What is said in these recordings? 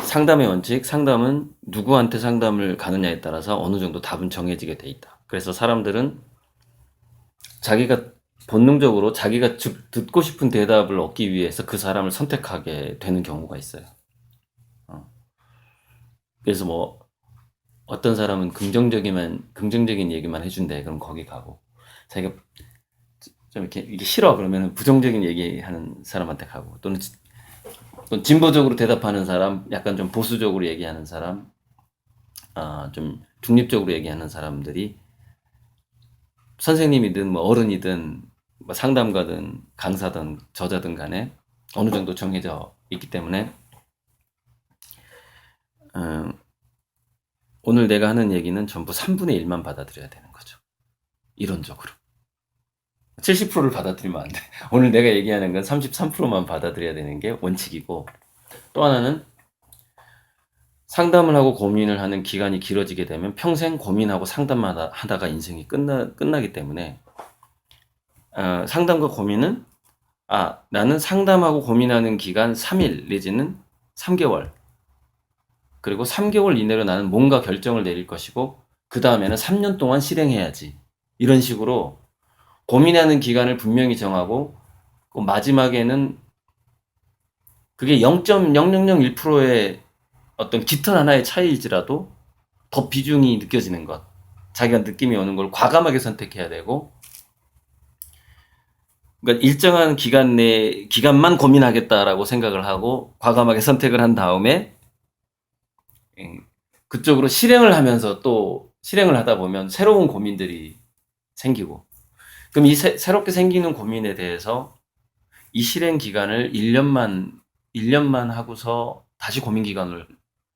상담의 원칙, 상담은 누구한테 상담을 가느냐에 따라서 어느 정도 답은 정해지게 돼 있다. 그래서 사람들은 자기가 본능적으로 자기가 듣고 싶은 대답을 얻기 위해서 그 사람을 선택하게 되는 경우가 있어요. 그래서 뭐 어떤 사람은 긍정적인 얘기만 해준대. 그럼 거기 가고, 자기가 좀 이렇게 이게 싫어 그러면 부정적인 얘기하는 사람한테 가고, 또는 진보적으로 대답하는 사람, 약간 좀 보수적으로 얘기하는 사람, 좀 중립적으로 얘기하는 사람들이 선생님이든 뭐 어른이든 뭐 상담가든 강사든 저자든 간에 어느 정도 정해져 있기 때문에, 어, 오늘 내가 하는 얘기는 전부 3분의 1만 받아들여야 되는 거죠. 이론적으로. 70%를 받아들이면 안 돼. 오늘 내가 얘기하는 건 33%만 받아들여야 되는 게 원칙이고, 또 하나는 상담을 하고 고민을 하는 기간이 길어지게 되면 평생 고민하고 상담하다가 인생이 끝나기 때문에, 상담과 고민은, 나는 상담하고 고민하는 기간 3일 내지는 3개월, 그리고 3개월 이내로 나는 뭔가 결정을 내릴 것이고, 그 다음에는 3년 동안 실행해야지. 이런 식으로 고민하는 기간을 분명히 정하고, 마지막에는 그게 0.0001%의 어떤 깃털 하나의 차이일지라도 더 비중이 느껴지는 것. 자기가 느낌이 오는 걸 과감하게 선택해야 되고, 그러니까 일정한 기간만 고민하겠다라고 생각을 하고 과감하게 선택을 한 다음에, 그쪽으로 실행을 하면서 또 실행을 하다 보면 새로운 고민들이 생기고, 그럼 이 새롭게 생기는 고민에 대해서 이 실행 기간을 1년만 하고서 다시 고민 기간을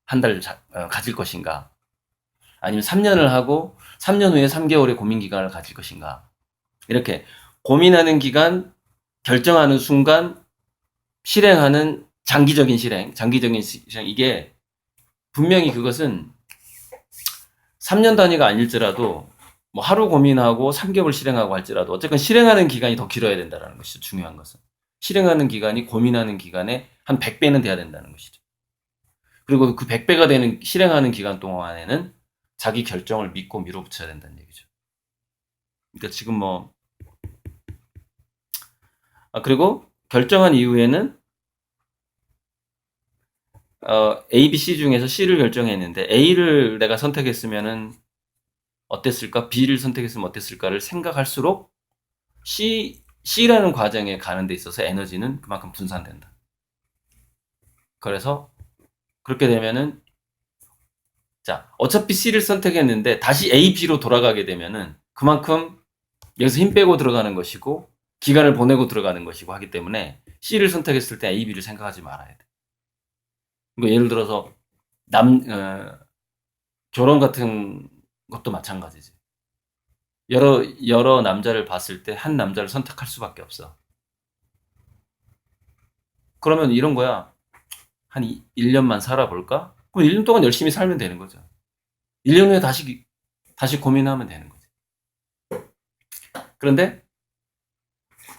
한 달 가질 것인가, 아니면 3년을 하고 3년 후에 3개월의 고민 기간을 가질 것인가. 이렇게 고민하는 기간, 결정하는 순간, 실행하는 장기적인 실행, 이게 분명히 그것은 3년 단위가 아닐지라도 뭐 하루 고민하고 3개월 실행하고 할지라도 어쨌든 실행하는 기간이 더 길어야 된다는 것이죠. 중요한 것은. 실행하는 기간이 고민하는 기간의 한 100배는 돼야 된다는 것이죠. 그리고 그 100배가 되는 실행하는 기간 동안에는 자기 결정을 믿고 밀어붙여야 된다는 얘기죠. 그러니까 지금 그리고 결정한 이후에는 A, B, C 중에서 C를 결정했는데 A를 내가 선택했으면은 어땠을까? B를 선택했으면 어땠을까를 생각할수록 C라는 과정에 가는 데 있어서 에너지는 그만큼 분산된다. 그래서 그렇게 되면은, 어차피 C를 선택했는데 다시 A, B로 돌아가게 되면은 그만큼 여기서 힘 빼고 들어가는 것이고 기간을 보내고 들어가는 것이고 하기 때문에 C를 선택했을 때 A, B를 생각하지 말아야 돼. 그러니까 예를 들어서 결혼 같은 것도 마찬가지지. 여러 남자를 봤을 때 한 남자를 선택할 수밖에 없어. 그러면 이런 거야. 한 1년만 살아볼까? 그럼 1년 동안 열심히 살면 되는 거죠. 1년 후에 다시 고민하면 되는 거지. 그런데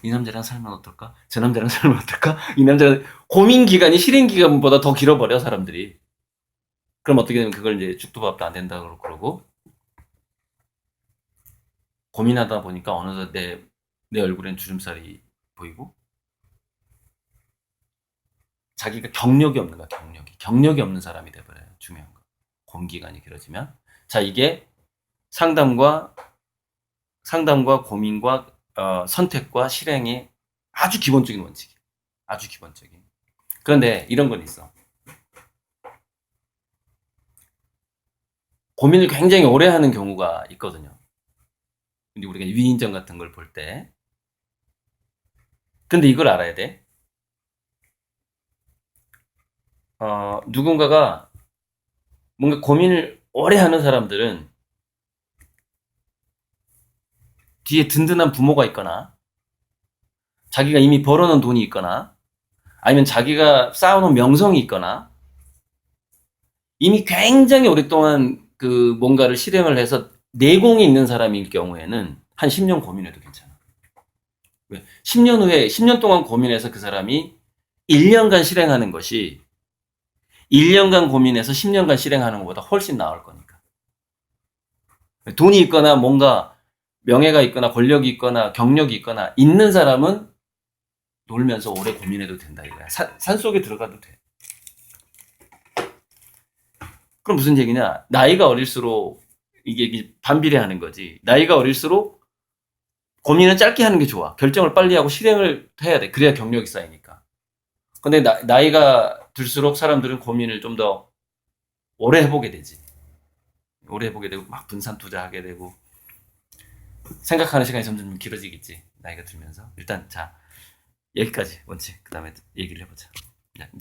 이 남자랑 살면 어떨까? 저 남자랑 살면 어떨까? 이 남자가 고민 기간이 실행 기간보다 더 길어버려, 사람들이. 그럼 어떻게 되면 그걸 이제 죽도 밥도 안 된다고 그러고, 고민하다 보니까 어느덧 내 얼굴엔 주름살이 보이고, 자기가 경력이 없는 거야, 경력이 없는 사람이 돼버려요. 중요한 거. 고민 기간이 길어지면. 자, 이게 상담과 고민과 선택과 실행의 아주 기본적인 원칙이에요. 아주 기본적인. 그런데 이런 건 있어. 고민을 굉장히 오래 하는 경우가 있거든요. 근데 우리가 위인전 같은 걸 볼 때. 근데 이걸 알아야 돼. 누군가가 뭔가 고민을 오래 하는 사람들은 뒤에 든든한 부모가 있거나, 자기가 이미 벌어놓은 돈이 있거나, 아니면 자기가 쌓아놓은 명성이 있거나, 이미 굉장히 오랫동안 그 뭔가를 실행을 해서 내공이 있는 사람일 경우에는 한 10년 고민해도 괜찮아. 왜? 10년 동안 고민해서 그 사람이 1년간 실행하는 것이 1년간 고민해서 10년간 실행하는 것보다 훨씬 나을 거니까. 돈이 있거나 뭔가 명예가 있거나 권력이 있거나 경력이 있거나 있는 사람은 놀면서 오래 고민해도 된다 이거야. 산속에 들어가도 돼. 그럼 무슨 얘기냐? 나이가 어릴수록 이게 반비례하는 거지. 나이가 어릴수록 고민은 짧게 하는 게 좋아. 결정을 빨리 하고 실행을 해야 돼. 그래야 경력이 쌓이니까. 근데 나이가 들수록 사람들은 고민을 좀 더 오래 해보게 되지. 오래 해보게 되고 막 분산 투자하게 되고 생각하는 시간이 점점 길어지겠지. 나이가 들면서. 일단 자 여기까지 원칙. 그 다음에 얘기를 해보자.